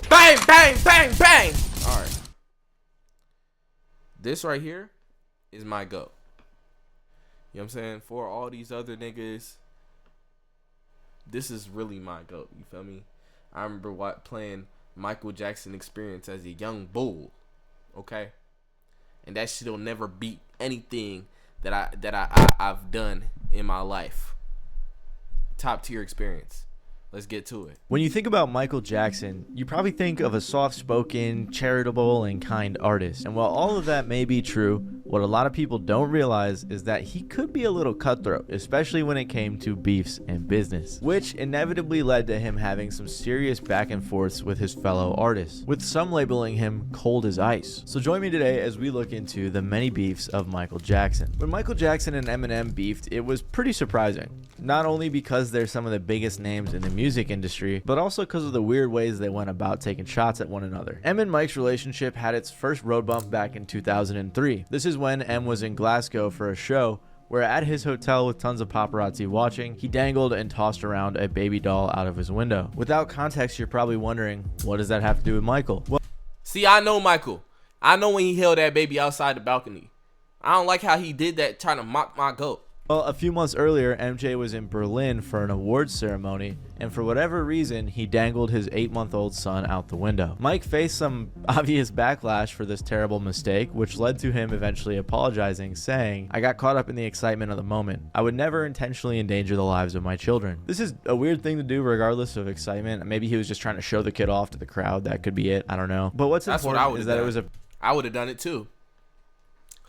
Bang, bang, bang, bang. All right. This right here is my GOAT. You know what I'm saying? For all these other niggas, this is really my GOAT. You feel me? I remember playing Michael Jackson Experience as a young bull. Okay? And that shit'll never beat anything that I've done in my life. Top tier experience. Let's get to it. When you think about Michael Jackson, you probably think of a soft-spoken, charitable, and kind artist. And while all of that may be true, what a lot of people don't realize is that he could be a little cutthroat, especially when it came to beefs and business, which inevitably led to him having some serious back and forths with his fellow artists, with some labeling him cold as ice. So join me today as we look into the many beefs of Michael Jackson. When Michael Jackson and Eminem beefed, it was pretty surprising. Not only because they're some of the biggest names in the music industry, but also because of the weird ways they went about taking shots at one another. Em and Mike's relationship had its first road bump back in 2003. This is when Em was in Glasgow for a show, where at his hotel with tons of paparazzi watching, he dangled and tossed around a baby doll out of his window. Without context, you're probably wondering, what does that have to do with Michael? Well, see, I know Michael. I know when he held that baby outside the balcony. I don't like how he did that, trying to mock my GOAT. Well, a few months earlier, MJ was in Berlin for an awards ceremony, and for whatever reason, he dangled his 8-month-old son out the window. Mike faced some obvious backlash for this terrible mistake, which led to him eventually apologizing, saying, "I got caught up in the excitement of the moment. I would never intentionally endanger the lives of my children." This is a weird thing to do regardless of excitement. Maybe he was just trying to show the kid off to the crowd. That could be it. I don't know. But what's important is that it was a... I would have done it too.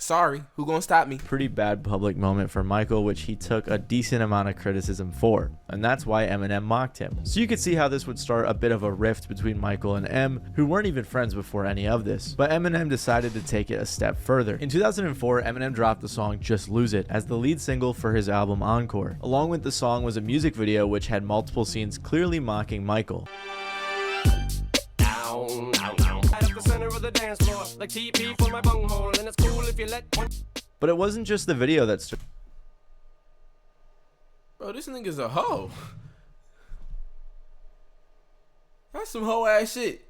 Sorry, who gonna stop me? Pretty bad public moment for Michael, which he took a decent amount of criticism for, and that's why Eminem mocked him. So you could see how this would start a bit of a rift between Michael and Em, who weren't even friends before any of this. But Eminem decided to take it a step further. In 2004, Eminem dropped the song Just Lose It as the lead single for his album Encore. Along with the song was a music video which had multiple scenes clearly mocking Michael. The dance floor, like TP for my bunghole, and it's cool if you let one. But it wasn't just the video that Bro, this nigga's a hoe. That's some hoe ass shit.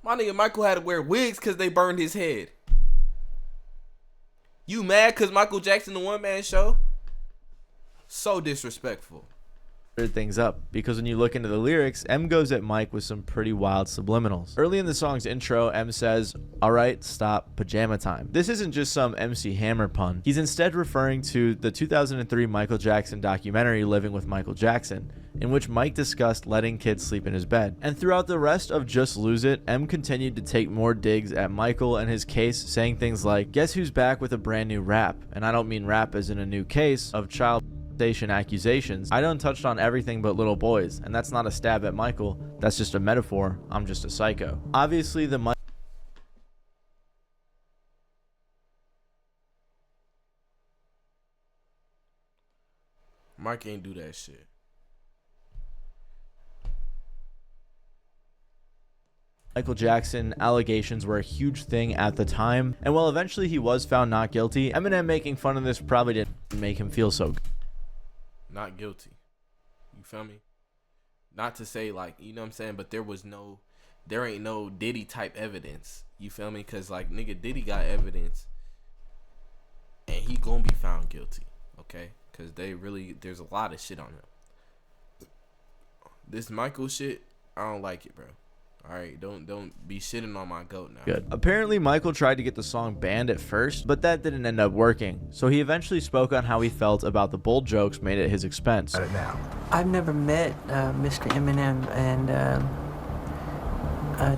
My nigga Michael had to wear wigs because they burned his head. You mad because Michael Jackson the one-man show? So disrespectful. Things up, because when you look into the lyrics, Em goes at Mike with some pretty wild subliminals. Early in the song's intro, Em says, "Alright, stop, pajama time." This isn't just some MC Hammer pun. He's instead referring to the 2003 Michael Jackson documentary Living with Michael Jackson, in which Mike discussed letting kids sleep in his bed. And throughout the rest of Just Lose It, Em continued to take more digs at Michael and his case, saying things like, "Guess who's back with a brand new rap?" And I don't mean rap as in a new case of child accusations. "I done touched on everything but little boys, and that's not a stab at Michael, that's just a metaphor. I'm just a psycho." Obviously, the Mike ain't do that shit. Michael Jackson allegations were a huge thing at the time, and while eventually he was found not guilty, Eminem making fun of this probably didn't make him feel so good. Not guilty. You feel me? Not to say like, you know what I'm saying, but there ain't no Diddy type evidence. You feel me? Cause like nigga Diddy got evidence and he gonna be found guilty. Okay? Cause there's a lot of shit on him. This Michael shit, I don't like it, bro. Alright, don't be shitting on my GOAT now. Good. Apparently, Michael tried to get the song banned at first, but that didn't end up working. So he eventually spoke on how he felt about the bold jokes made at his expense. I've never met Mr. Eminem, and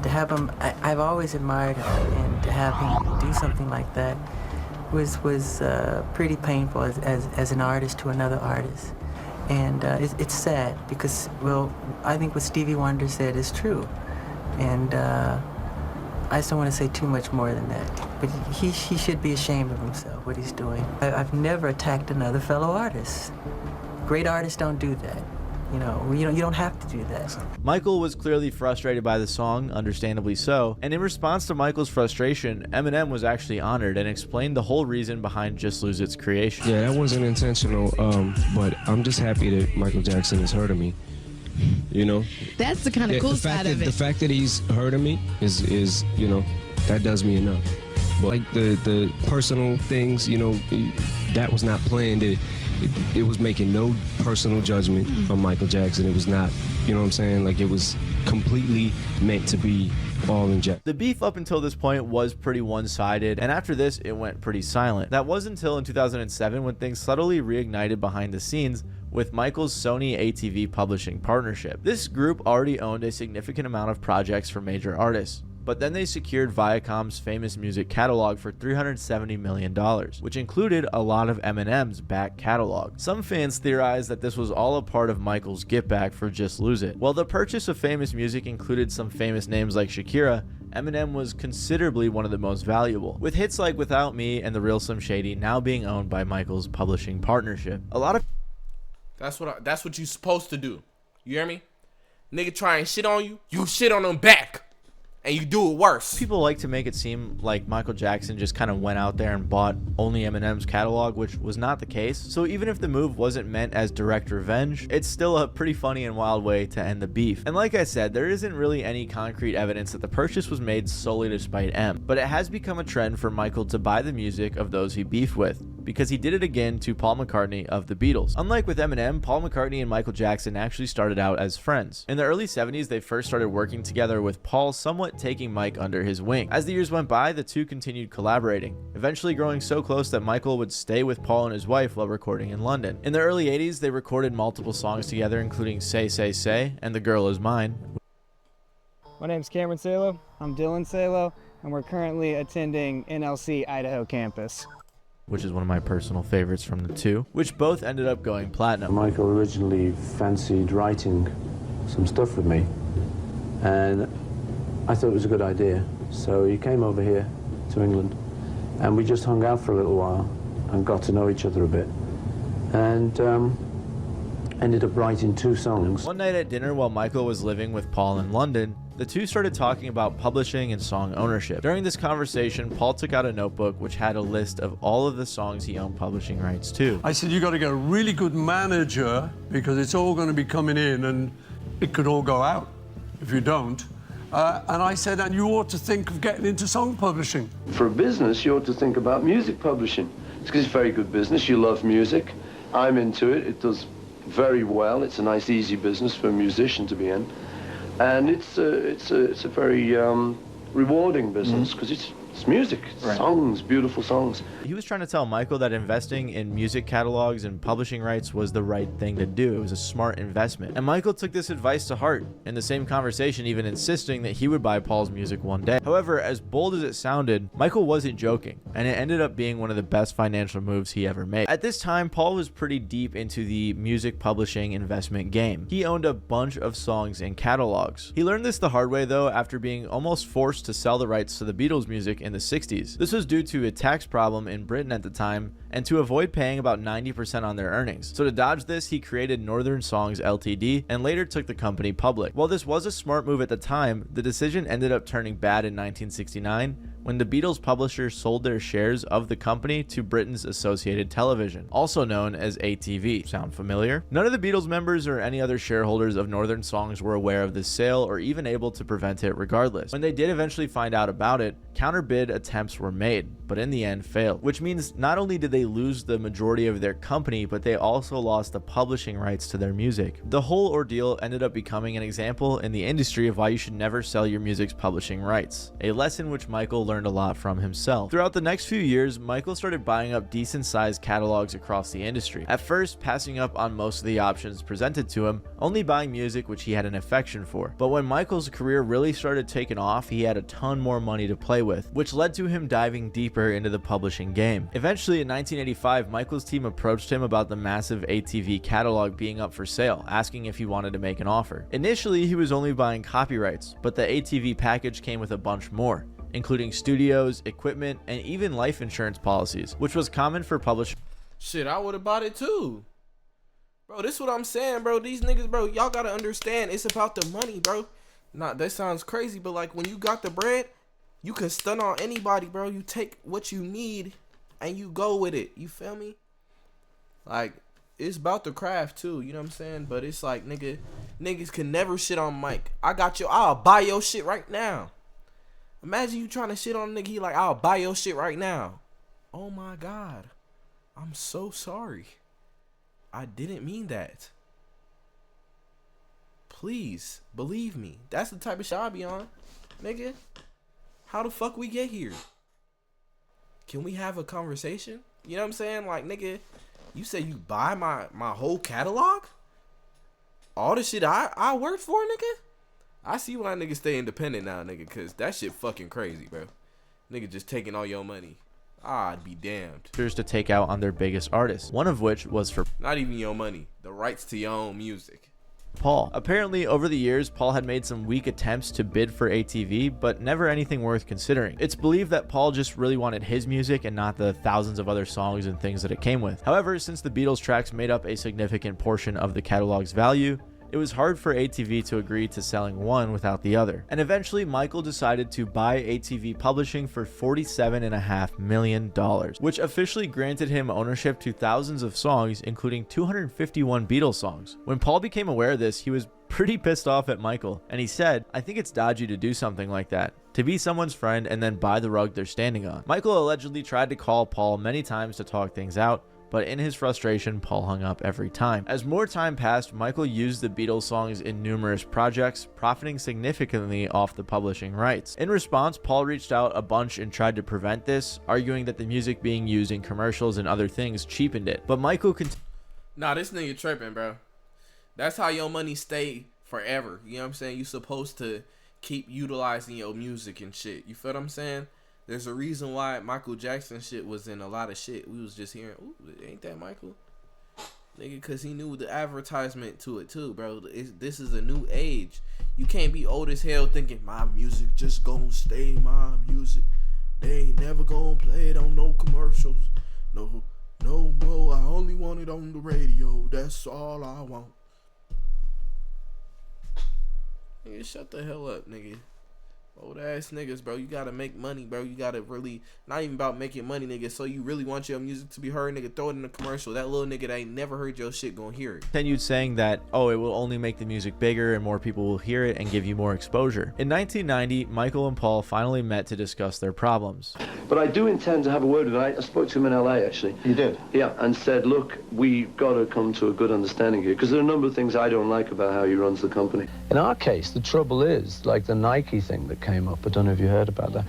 to have him, I've always admired him, and to have him do something like that was pretty painful as an artist to another artist. And it's sad because, well, I think what Stevie Wonder said is true. And I just don't want to say too much more than that. But he should be ashamed of himself, what he's doing. I've never attacked another fellow artist. Great artists don't do that. You don't have to do that. Michael was clearly frustrated by the song, understandably so, and in response to Michael's frustration, Eminem was actually honored and explained the whole reason behind Just Lose It's creation. Yeah, that wasn't intentional, but I'm just happy that Michael Jackson has heard of me. You know, That's the kind of cool side of it. The fact that he's heard of me is you know, that does me enough. But like the personal things, you know, that was not planned. It was making no personal judgment on Michael Jackson. It was not, you know what I'm saying? Like, it was completely meant to be all in Jack. The beef up until this point was pretty one-sided, and after this, it went pretty silent. That was until in 2007 when things subtly reignited behind the scenes with Michael's Sony ATV publishing partnership. This group already owned a significant amount of projects for major artists, but then they secured Viacom's famous music catalog for $370 million, which included a lot of Eminem's back catalog. Some fans theorized that this was all a part of Michael's get back for Just Lose It. While the purchase of famous music included some famous names like Shakira, Eminem was considerably one of the most valuable, with hits like Without Me and The Real Slim Shady now being owned by Michael's publishing partnership. A lot of That's what you supposed to do. You hear me? Nigga try and shit on you, you shit on them back. And you do it worse. people like to make it seem like Michael Jackson just kind of went out there and bought only Eminem's catalog, which was not the case. So even if the move wasn't meant as direct revenge, it's still a pretty funny and wild way to end the beef. And like I said, there isn't really any concrete evidence that the purchase was made solely to spite M, but it has become a trend for Michael to buy the music of those he beefed with, because he did it again to Paul McCartney of the Beatles. Unlike with Eminem, Paul McCartney and Michael Jackson actually started out as friends. In the early 70s, they first started working together, with Paul somewhat taking Mike under his wing. As the years went by, the two continued collaborating, eventually growing so close that Michael would stay with Paul and his wife while recording in London. In the early 80s, they recorded multiple songs together, including Say Say Say and The Girl Is Mine. My name's Cameron Salo, I'm Dylan Salo, and we're currently attending NLC Idaho campus, which is one of my personal favorites from the two, which both ended up going platinum. Michael originally fancied writing some stuff with me, and I thought it was a good idea. So he came over here to England, and we just hung out for a little while and got to know each other a bit, and ended up writing 2 songs. One night at dinner while Michael was living with Paul in London, the two started talking about publishing and song ownership. During this conversation, Paul took out a notebook which had a list of all of the songs he owned publishing rights to. I said, you got to get a really good manager, because it's all going to be coming in and it could all go out if you don't. And I said, and you ought to think of getting into song publishing. For a business, you ought to think about music publishing. It's because it's a very good business. You love music. I'm into it. It does very well. It's a nice, easy business for a musician to be in. And it's a very rewarding business, because it's music, it's songs, beautiful songs. He was trying to tell Michael that investing in music catalogs and publishing rights was the right thing to do. It was a smart investment. And Michael took this advice to heart, in the same conversation even insisting that he would buy Paul's music one day. However, as bold as it sounded, Michael wasn't joking, and it ended up being one of the best financial moves he ever made. At this time, Paul was pretty deep into the music publishing investment game. He owned a bunch of songs and catalogs. He learned this the hard way though, after being almost forced to sell the rights to the Beatles music in the 60s. This was due to a tax problem in Britain at the time, and to avoid paying about 90% on their earnings. So to dodge this, he created Northern Songs Ltd. and later took the company public. While this was a smart move at the time, the decision ended up turning bad in 1969 when the Beatles publisher sold their shares of the company to Britain's Associated Television, also known as ATV. Sound familiar? None of the Beatles members or any other shareholders of Northern Songs were aware of this sale or even able to prevent it regardless. When they did eventually find out about it, counterbid attempts were made, but in the end failed, which means not only did they lose the majority of their company, but they also lost the publishing rights to their music. The whole ordeal ended up becoming an example in the industry of why you should never sell your music's publishing rights, a lesson which Michael learned a lot from himself. Throughout the next few years, Michael started buying up decent sized catalogs across the industry, at first passing up on most of the options presented to him, only buying music which he had an affection for. But when Michael's career really started taking off, he had a ton more money to play with, which led to him diving deeper into the publishing game. Eventually in 1985, Michael's team approached him about the massive ATV catalog being up for sale, asking if he wanted to make an offer. Initially, he was only buying copyrights, but the ATV package came with a bunch more, including studios, equipment, and even life insurance policies, which was common for publishers. Shit, I would have bought it too. Bro, this is what I'm saying, bro. These niggas, bro, y'all gotta understand, it's about the money, bro. Nah, that sounds crazy, but like when you got the bread, you can stun on anybody, bro. You take what you need and you go with it. You feel me? Like, it's about the craft too, you know what I'm saying? But it's like, niggas can never shit on Mike. I'll buy your shit right now. Imagine you trying to shit on a nigga, he like, I'll buy your shit right now. Oh my God. I'm so sorry. I didn't mean that. Please, believe me. That's the type of shit I be on. Nigga, how the fuck we get here? Can we have a conversation? You know what I'm saying? Like, nigga, you say you buy my whole catalog? All the shit I worked for, nigga? I see why niggas stay independent now, nigga, because that shit fucking crazy, bro. Nigga just taking all your money. I'd be damned. To take out on their biggest artists, one of which was for not even your money, the rights to your own music. Paul. Apparently, over the years, Paul had made some weak attempts to bid for ATV, but never anything worth considering. It's believed that Paul just really wanted his music and not the thousands of other songs and things that it came with. However, since the Beatles tracks made up a significant portion of the catalog's value, it was hard for ATV to agree to selling one without the other. And eventually, Michael decided to buy ATV Publishing for $47.5 million, which officially granted him ownership to thousands of songs, including 251 Beatles songs. When Paul became aware of this, he was pretty pissed off at Michael, and he said, "I think it's dodgy to do something like that, to be someone's friend and then buy the rug they're standing on." Michael allegedly tried to call Paul many times to talk things out, but in his frustration, Paul hung up every time. As more time passed, Michael used the Beatles songs in numerous projects, profiting significantly off the publishing rights. In response, Paul reached out a bunch and tried to prevent this, arguing that the music being used in commercials and other things cheapened it. But Michael Nah, this nigga tripping, bro. That's how your money stay forever. You know what I'm saying? You supposed to keep utilizing your music and shit. You feel what I'm saying? There's a reason why Michael Jackson shit was in a lot of shit. We was just hearing, ooh, ain't that Michael? Nigga, because he knew the advertisement to it too, bro. This is a new age. You can't be old as hell thinking, my music just gonna stay my music. They ain't never gonna play it on no commercials. No more. I only want it on the radio. That's all I want. Nigga, shut the hell up, nigga. Old ass niggas, bro. You gotta make money, bro. You gotta really, not even about making money, nigga. So you really want your music to be heard, nigga. Throw it in a commercial. That little nigga that ain't never heard your shit gonna hear it. Continued saying that, oh, it will only make the music bigger and more people will hear it and give you more exposure. In 1990, Michael and Paul finally met to discuss their problems. But I do intend to have a word with him. I spoke to him in LA, actually. You did? Yeah, and said, look, we've got to come to a good understanding here, because there are a number of things I don't like about how he runs the company. In our case, the trouble is, like the Nike thing that came up, I don't know if you heard about that,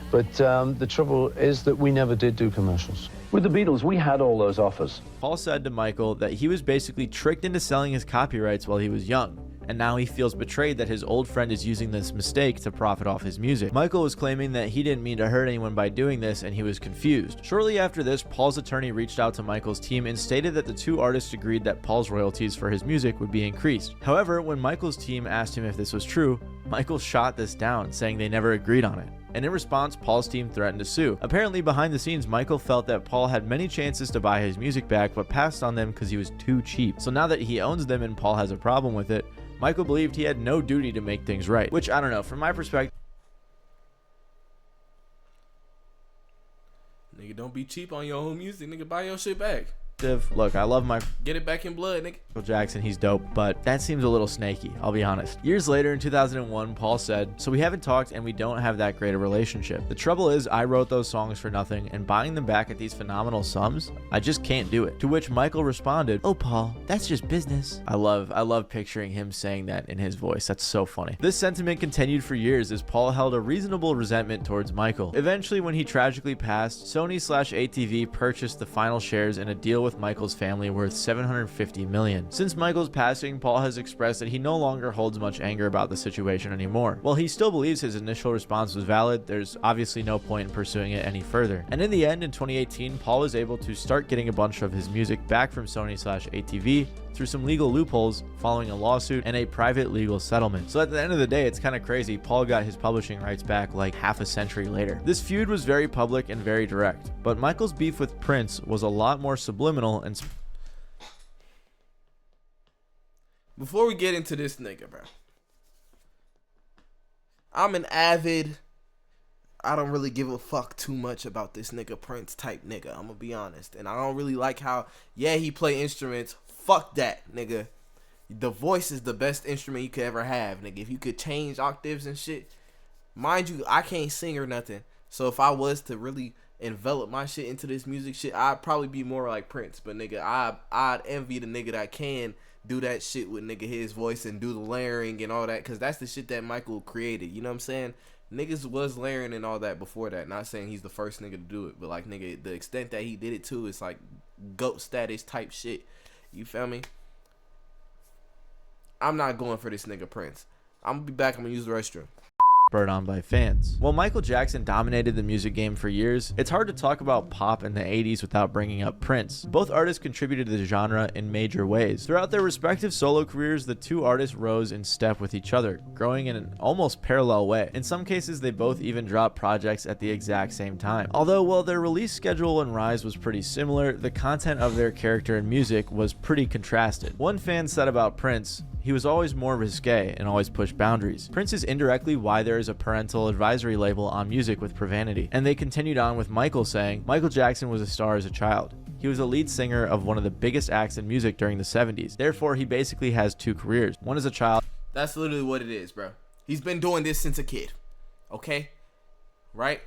but the trouble is that we never did do commercials. With the Beatles, we had all those offers. Paul said to Michael that he was basically tricked into selling his copyrights while he was young, and now he feels betrayed that his old friend is using this mistake to profit off his music. Michael was claiming that he didn't mean to hurt anyone by doing this, and he was confused. Shortly after this, Paul's attorney reached out to Michael's team and stated that the two artists agreed that Paul's royalties for his music would be increased. However, when Michael's team asked him if this was true, Michael shot this down, saying they never agreed on it. And in response, Paul's team threatened to sue. Apparently, behind the scenes, Michael felt that Paul had many chances to buy his music back, but passed on them because he was too cheap. So now that he owns them and Paul has a problem with it, Michael believed he had no duty to make things right, which, I don't know, from my perspective. Nigga, don't be cheap on your own music. Nigga, buy your shit back. Look, I love Get it back in blood, nigga. Michael Jackson, he's dope, but that seems a little snaky, I'll be honest. Years later in 2001, Paul said, "So we haven't talked and we don't have that great a relationship. The trouble is I wrote those songs for nothing, and buying them back at these phenomenal sums, I just can't do it." To which Michael responded, "Oh, Paul, that's just business." I love picturing him saying that in his voice. That's so funny. This sentiment continued for years as Paul held a reasonable resentment towards Michael. Eventually, when he tragically passed, Sony/ATV purchased the final shares in a deal with Michael's family worth $750 million. Since Michael's passing, Paul has expressed that he no longer holds much anger about the situation anymore. While he still believes his initial response was valid, there's obviously no point in pursuing it any further. And in the end, in 2018, Paul was able to start getting a bunch of his music back from Sony/ATV through some legal loopholes following a lawsuit and a private legal settlement. So at the end of the day, it's kind of crazy. Paul got his publishing rights back like half a century later. This feud was very public and very direct, but Michael's beef with Prince was a lot more subliminal and... Before we get into this nigga, bro, I'm an avid I don't really give a fuck too much about this nigga Prince type nigga. I'm gonna be honest. And I don't really like how, he play instruments. Fuck that, nigga. The voice is the best instrument you could ever have, nigga. If you could change octaves and shit. Mind you, I can't sing or nothing. So if I was to really envelop my shit into this music shit, I'd probably be more like Prince. But nigga, I'd envy the nigga that can do that shit with nigga his voice and do the layering and all that, cause that's the shit that Michael created. You know what I'm saying? Niggas was layering and all that before that. Not saying he's the first nigga to do it, but like nigga, the extent that he did it too, it's like GOAT status type shit. You feel me? I'm not going for this nigga Prince. I'm gonna be back. I'm gonna use the restroom. Spurred on by fans. While Michael Jackson dominated the music game for years, it's hard to talk about pop in the 80s without bringing up Prince. Both artists contributed to the genre in major ways. Throughout their respective solo careers, the two artists rose in step with each other, growing in an almost parallel way. In some cases, they both even dropped projects at the exact same time. Although, while their release schedule and rise was pretty similar, the content of their character and music was pretty contrasted. One fan said about Prince, he was always more risque and always pushed boundaries. Prince is indirectly why there is a parental advisory label on music with profanity. And they continued on with Michael saying, Michael Jackson was a star as a child. He was a lead singer of one of the biggest acts in music during the 70s. Therefore, he basically has two careers. One as a child. That's literally what it is, bro. He's been doing this since a kid. Okay? Right?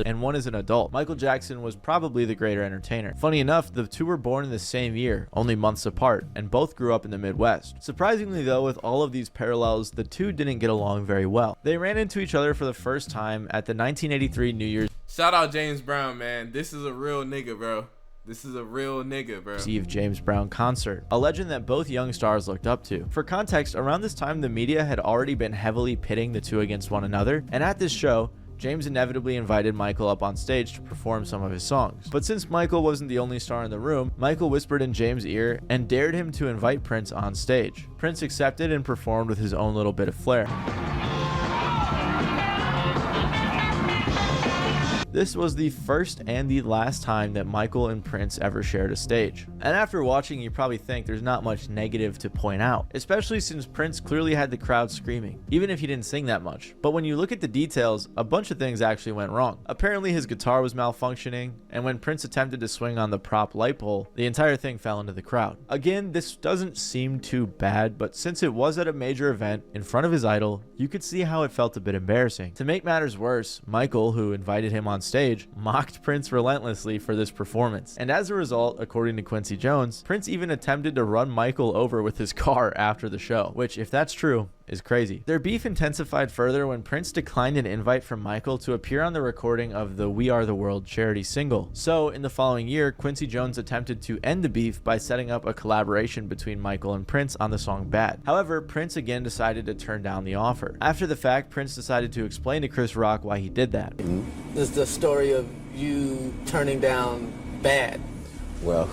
And one as an adult. Michael Jackson was probably the greater entertainer. Funny enough, the two were born in the same year, only months apart, and both grew up in the Midwest. Surprisingly though, with all of these parallels, the two didn't get along very well. They ran into each other for the first time at the 1983 New Year's Shout out James Brown, man. This is a real nigga, bro. This is a real nigga, bro. Eve James Brown concert, a legend that both young stars looked up to. For context, around this time the media had already been heavily pitting the two against one another, and at this show, James inevitably invited Michael up on stage to perform some of his songs. But since Michael wasn't the only star in the room, Michael whispered in James' ear and dared him to invite Prince on stage. Prince accepted and performed with his own little bit of flair. This was the first and the last time that Michael and Prince ever shared a stage. And after watching, you probably think there's not much negative to point out, especially since Prince clearly had the crowd screaming, even if he didn't sing that much. But when you look at the details, a bunch of things actually went wrong. Apparently his guitar was malfunctioning, and when Prince attempted to swing on the prop light pole, the entire thing fell into the crowd. Again, this doesn't seem too bad, but since it was at a major event in front of his idol, you could see how it felt a bit embarrassing. To make matters worse, Michael, who invited him on stage, mocked Prince relentlessly for this performance. And as a result, according to Quincy Jones, Prince even attempted to run Michael over with his car after the show, which, if that's true, is crazy. Their beef intensified further when Prince declined an invite from Michael to appear on the recording of the We Are the World charity single. So, in the following year, Quincy Jones attempted to end the beef by setting up a collaboration between Michael and Prince on the song Bad. However, Prince again decided to turn down the offer. After the fact, Prince decided to explain to Chris Rock why he did that. This is the story of you turning down Bad. Well,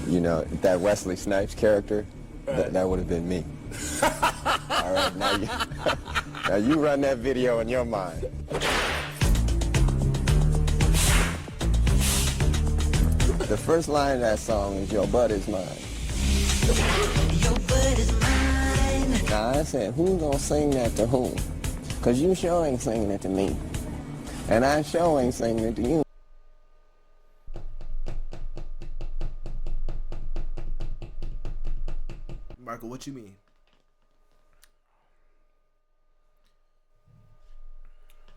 you know, that Wesley Snipes character, that would have been me. All right, now you run that video in your mind. The first line of that song is "Your butt is mine." Your butt is mine. Now I said, who's gonna sing that to whom? Cause you sure ain't singing it to me, and I sure ain't singing it to you. Michael, what you mean?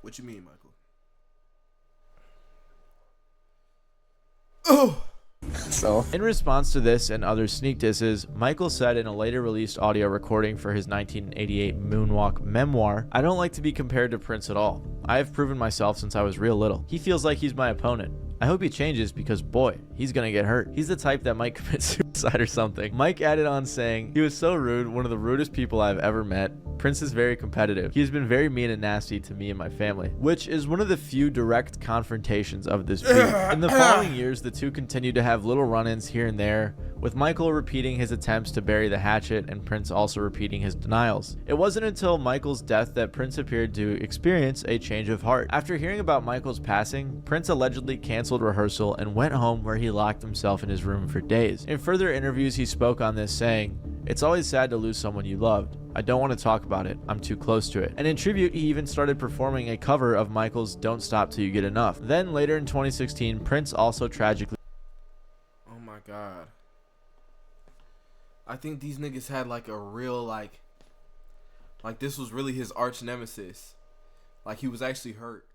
What you mean, Michael? Oh! So, in response to this and other sneak disses, Michael said in a later released audio recording for his 1988 Moonwalk memoir, "I don't like to be compared to Prince at all. I have proven myself since I was real little. He feels like he's my opponent. I hope he changes because, boy, he's gonna get hurt. He's the type that might commit suicide or something." Mike added on saying, "He was so rude, one of the rudest people I've ever met. Prince is very competitive. He has been very mean and nasty to me and my family," which is one of the few direct confrontations of this beef. In the following years, the two continued to have little run-ins here and there, with Michael repeating his attempts to bury the hatchet and Prince also repeating his denials. It wasn't until Michael's death that Prince appeared to experience a change of heart. After hearing about Michael's passing, Prince allegedly canceled rehearsal and went home, where he locked himself in his room for days. In further interviews, he spoke on this, saying, "It's always sad to lose someone you loved. I don't want to talk about it. I'm too close to it." And in tribute, he even started performing a cover of Michael's Don't Stop Till You Get Enough. Then later in 2016, Prince also tragically... Oh my God. I think these niggas had like a real like this was really his arch nemesis. Like he was actually hurt.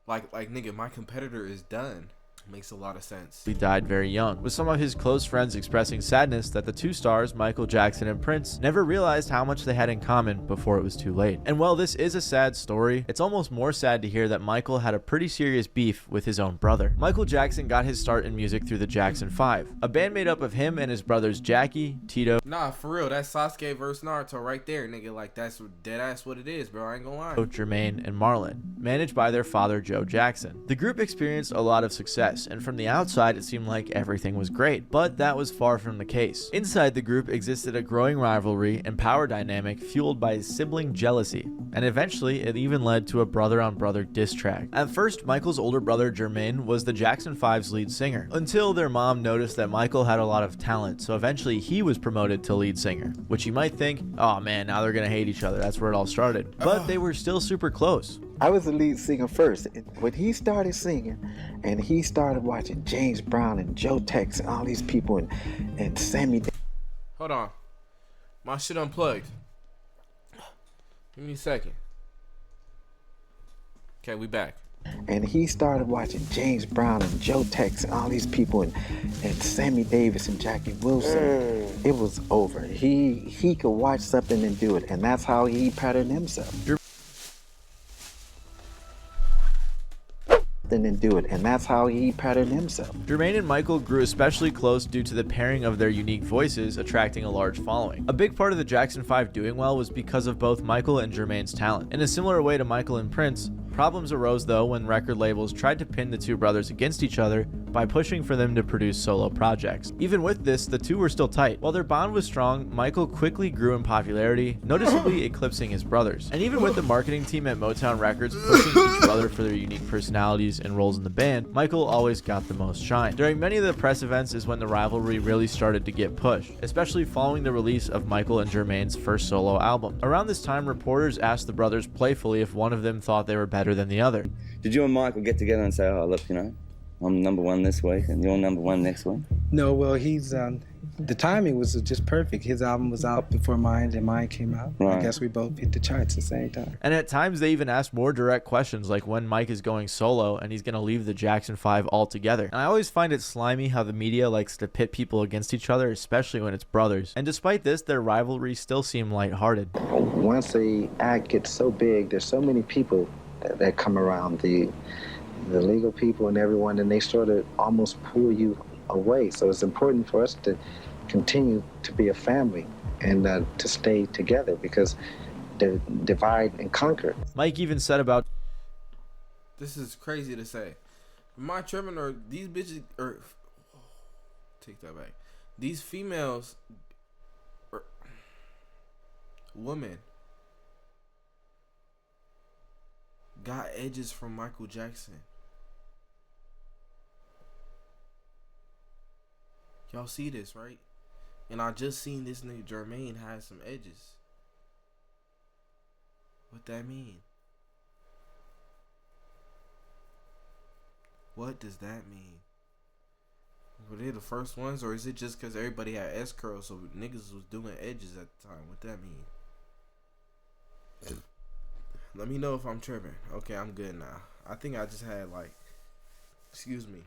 Like nigga, my competitor is done. Makes a lot of sense. He died very young, with some of his close friends expressing sadness that the two stars, Michael Jackson and Prince, never realized how much they had in common before it was too late. And while this is a sad story, it's almost more sad to hear that Michael had a pretty serious beef with his own brother. Michael Jackson got his start in music through the Jackson 5, a band made up of him and his brothers Jackie, Tito... Nah, for real, that's Sasuke versus Naruto right there, nigga. Like, that's dead ass what it is, bro. I ain't gonna lie. Jermaine, and Marlon, managed by their father Joe Jackson. The group experienced a lot of success, and from the outside it seemed like everything was great, but that was far from the case. Inside the group existed a growing rivalry and power dynamic fueled by sibling jealousy, and eventually it even led to a brother-on-brother diss track. At first, Michael's older brother Jermaine was the Jackson 5's lead singer, until their mom noticed that Michael had a lot of talent, so eventually he was promoted to lead singer, which you might think, oh man, now they're gonna hate each other, that's where it all started. But they were still super close. I was the lead singer first. When he started singing and he started watching James Brown and Joe Tex and all these people and Sammy... Hold on. My shit unplugged. Give me a second. Okay, we back. And he started watching James Brown and Joe Tex and all these people and Sammy Davis and Jackie Wilson. It was over. He could watch something and do it, and that's how he patterned himself. And do it, and that's how he patterned himself. Jermaine and Michael grew especially close due to the pairing of their unique voices attracting a large following. A big part of the Jackson 5 doing well was because of both Michael and Jermaine's talent. In a similar way to Michael and Prince, problems arose though when record labels tried to pin the two brothers against each other by pushing for them to produce solo projects. Even with this, the two were still tight. While their bond was strong, Michael quickly grew in popularity, noticeably eclipsing his brothers. And even with the marketing team at Motown Records pushing each brother for their unique personalities and roles in the band, Michael always got the most shine. During many of the press events is when the rivalry really started to get pushed, especially following the release of Michael and Jermaine's first solo album. Around this time, reporters asked the brothers playfully if one of them thought they were better than the other. Did you and Michael get together and say, oh look, you know, I'm number one this week and you're number one next week? No, well, he's the timing was just perfect. His album was out before mine, and mine came out. Right. I guess we both hit the charts at the same time. And at times they even asked more direct questions, like when Mike is going solo and he's going to leave the Jackson 5 altogether. And I always find it slimy how the media likes to pit people against each other, especially when it's brothers. And despite this, their rivalry still seemed lighthearted. Once the act gets so big, there's so many people that come around, the legal people and everyone, and they sort of almost pull you away. So it's important for us to continue to be a family and to stay together, because they divide and conquer. Mike even said about, this is crazy to say, am I tripping, or these bitches, or take that back, these females or women got edges from Michael Jackson. Y'all see this, right? And I just seen this nigga Jermaine had some edges. What that mean? What does that mean? Were they the first ones, or is it just because everybody had S curls, so niggas was doing edges at the time? What that mean? Let me know if I'm tripping. Okay, I'm good now. I think I just had like, excuse me.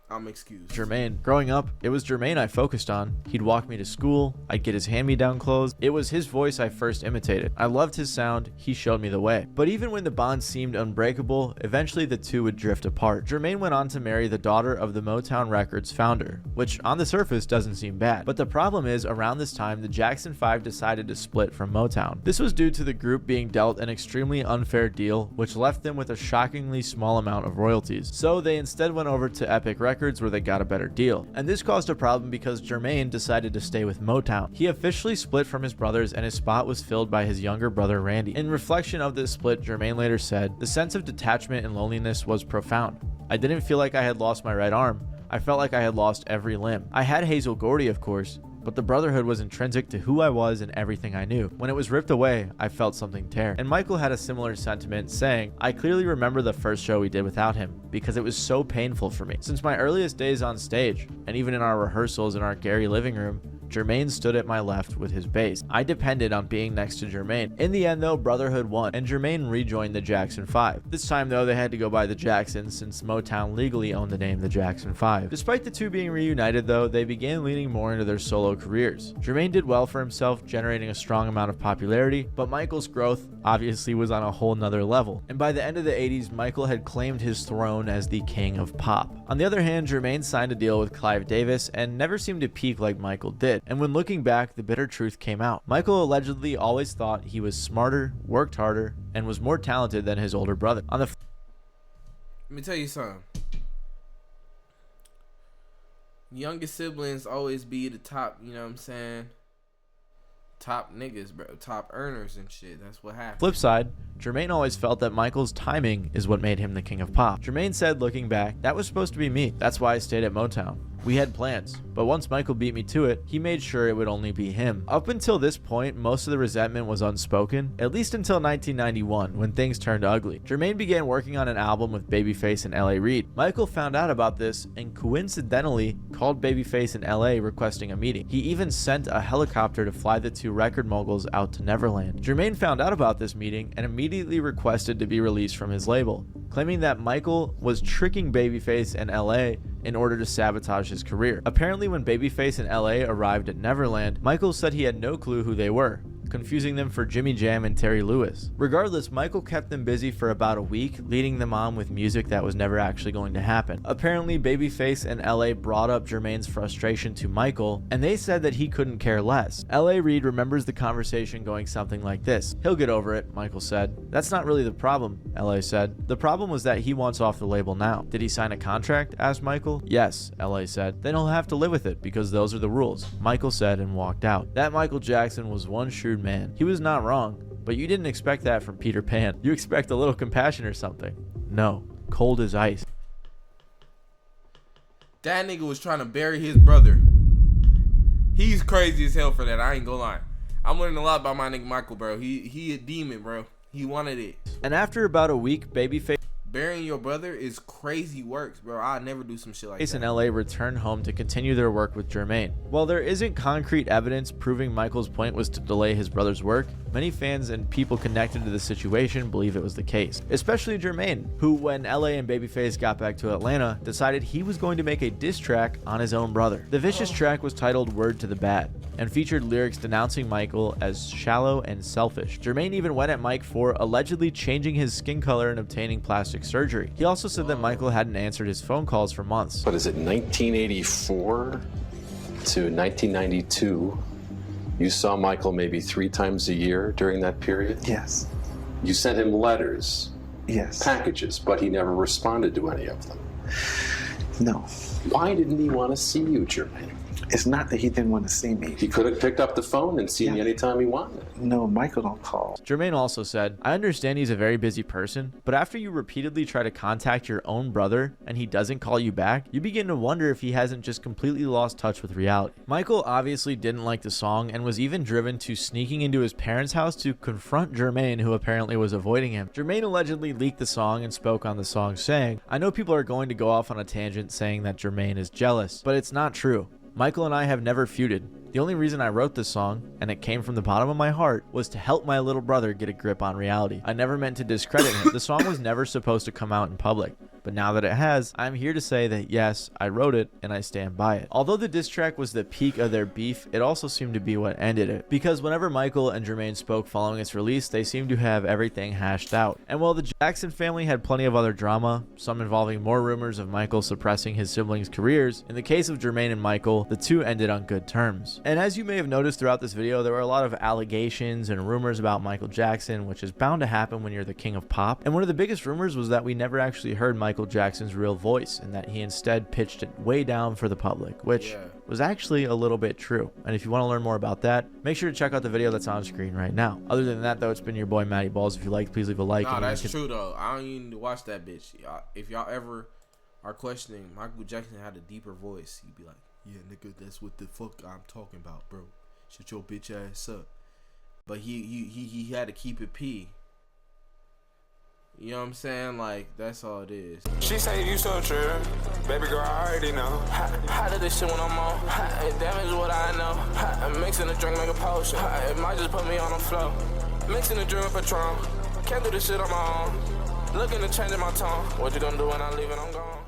I'm excused. Jermaine. Growing up, it was Jermaine I focused on. He'd walk me to school, I'd get his hand-me-down clothes. It was his voice I first imitated. I loved his sound, he showed me the way. But even when the bond seemed unbreakable, eventually the two would drift apart. Jermaine went on to marry the daughter of the Motown Records founder, which on the surface doesn't seem bad. But the problem is, around this time, the Jackson 5 decided to split from Motown. This was due to the group being dealt an extremely unfair deal, which left them with a shockingly small amount of royalties. So they instead went over to Epic Records, Records where they got a better deal. And this caused a problem because Jermaine decided to stay with Motown. He officially split from his brothers and his spot was filled by his younger brother Randy. In reflection of this split, Jermaine later said, "The sense of detachment and loneliness was profound. I didn't feel like I had lost my right arm. I felt like I had lost every limb. I had Hazel Gordy, of course, but the brotherhood was intrinsic to who I was and everything I knew. When it was ripped away, I felt something tear." And Michael had a similar sentiment, saying, "I clearly remember the first show we did without him because it was so painful for me. Since my earliest days on stage, and even in our rehearsals in our Gary living room, Jermaine stood at my left with his bass. I depended on being next to Jermaine." In the end though, Brotherhood won, and Jermaine rejoined the Jackson 5. This time though, they had to go by the Jacksons since Motown legally owned the name the Jackson 5. Despite the two being reunited though, they began leaning more into their solo careers. Jermaine did well for himself, generating a strong amount of popularity, but Michael's growth obviously was on a whole nother level. And by the end of the 80s, Michael had claimed his throne as the king of pop. On the other hand, Jermaine signed a deal with Clive Davis and never seemed to peak like Michael did. And when looking back, the bitter truth came out. Michael allegedly always thought he was smarter, worked harder, and was more talented than his older brother. Let me tell you something. Youngest siblings always be the top, you know what I'm saying? Top niggas, bro. Top earners and shit. That's what happened. Flip side, Jermaine always felt that Michael's timing is what made him the king of pop. Jermaine said, looking back, "That was supposed to be me. That's why I stayed at Motown. We had plans, but once Michael beat me to it, he made sure it would only be him." Up until this point, most of the resentment was unspoken, at least until 1991, when things turned ugly. Jermaine began working on an album with Babyface and L.A. Reid. Michael found out about this and coincidentally called Babyface in L.A. requesting a meeting. He even sent a helicopter to fly the two record moguls out to Neverland. Jermaine found out about this meeting and immediately requested to be released from his label, claiming that Michael was tricking Babyface and L.A. in order to sabotage his career. Apparently, when Babyface and L.A. arrived at Neverland, Michael said he had no clue who they were, confusing them for Jimmy Jam and Terry Lewis. Regardless, Michael kept them busy for about a week, leading them on with music that was never actually going to happen. Apparently, Babyface and L.A. brought up Jermaine's frustration to Michael, and they said that he couldn't care less. L.A. Reid remembers the conversation going something like this. "He'll get over it," Michael said. "That's not really the problem," L.A. said. "The problem was that he wants off the label now." "Did he sign a contract?" asked Michael. "Yes," L.A. said. "Then he'll have to live with it because those are the rules," Michael said, and walked out. That Michael Jackson was one shrewd man. He was not wrong, but you didn't expect that from Peter Pan. You expect a little compassion or something. No, cold as ice. That nigga was trying to bury his brother. He's crazy as hell for that. I ain't gonna lie. I'm learning a lot about my nigga Michael, bro. He a demon, bro. He wanted it. And after about a week, Babyface burying your brother is crazy works, bro. I'll never do some shit like that. and LA returned home to continue their work with Jermaine. While there isn't concrete evidence proving Michael's point was to delay his brother's work, many fans and people connected to the situation believe it was the case. Especially Jermaine, who when LA and Babyface got back to Atlanta, decided he was going to make a diss track on his own brother. The vicious track was titled Word to the Bad and featured lyrics denouncing Michael as shallow and selfish. Jermaine even went at Mike for allegedly changing his skin color and obtaining plastic surgery. He also said that Michael hadn't answered his phone calls for months. What is it, 1984 to 1992? You saw Michael maybe 3 times a year during that period? Yes. You sent him letters? Yes. Packages, but he never responded to any of them? No. Why didn't he want to see you, Jermaine? It's not that he didn't want to see me. He could have picked up the phone and seen you anytime he wanted. No, Michael don't call. Jermaine also said, "I understand he's a very busy person, but after you repeatedly try to contact your own brother and he doesn't call you back, you begin to wonder if he hasn't just completely lost touch with reality." Michael obviously didn't like the song and was even driven to sneaking into his parents' house to confront Jermaine, who apparently was avoiding him. Jermaine allegedly leaked the song and spoke on the song saying, "I know people are going to go off on a tangent saying that Jermaine is jealous, but it's not true. Michael and I have never feuded. The only reason I wrote this song, and it came from the bottom of my heart, was to help my little brother get a grip on reality. I never meant to discredit him. The song was never supposed to come out in public. But now that it has, I'm here to say that yes, I wrote it and I stand by it." Although the diss track was the peak of their beef, it also seemed to be what ended it. Because whenever Michael and Jermaine spoke following its release, they seemed to have everything hashed out. And while the Jackson family had plenty of other drama, some involving more rumors of Michael suppressing his siblings' careers, in the case of Jermaine and Michael, the two ended on good terms. And as you may have noticed throughout this video, there were a lot of allegations and rumors about Michael Jackson, which is bound to happen when you're the king of pop. And one of the biggest rumors was that we never actually heard Michael Michael Jackson's real voice and that he instead pitched it way down for the public, which was actually a little bit true. And if you want to learn more about that, make sure to check out the video that's on screen right now. Other than that, though, it's been your boy Matty Balls. If you liked, please leave a like. No, that's true though. I don't even need to watch that bitch. If y'all ever are questioning Michael Jackson had a deeper voice, you'd be like, yeah, nigga, that's what the fuck I'm talking about, bro. Shut your bitch ass up. But he had to keep it P. You know what I'm saying? Like, that's all it is. She say you so true. Baby girl, I already know. How did this shit when I'm on? Damage what I know. Mixing the drink, make a potion. It might just put me on the floor. Mixing the drink with Patron. Can't do this shit on my own. Looking to change my tone. What you gonna do when I leave and I'm gone?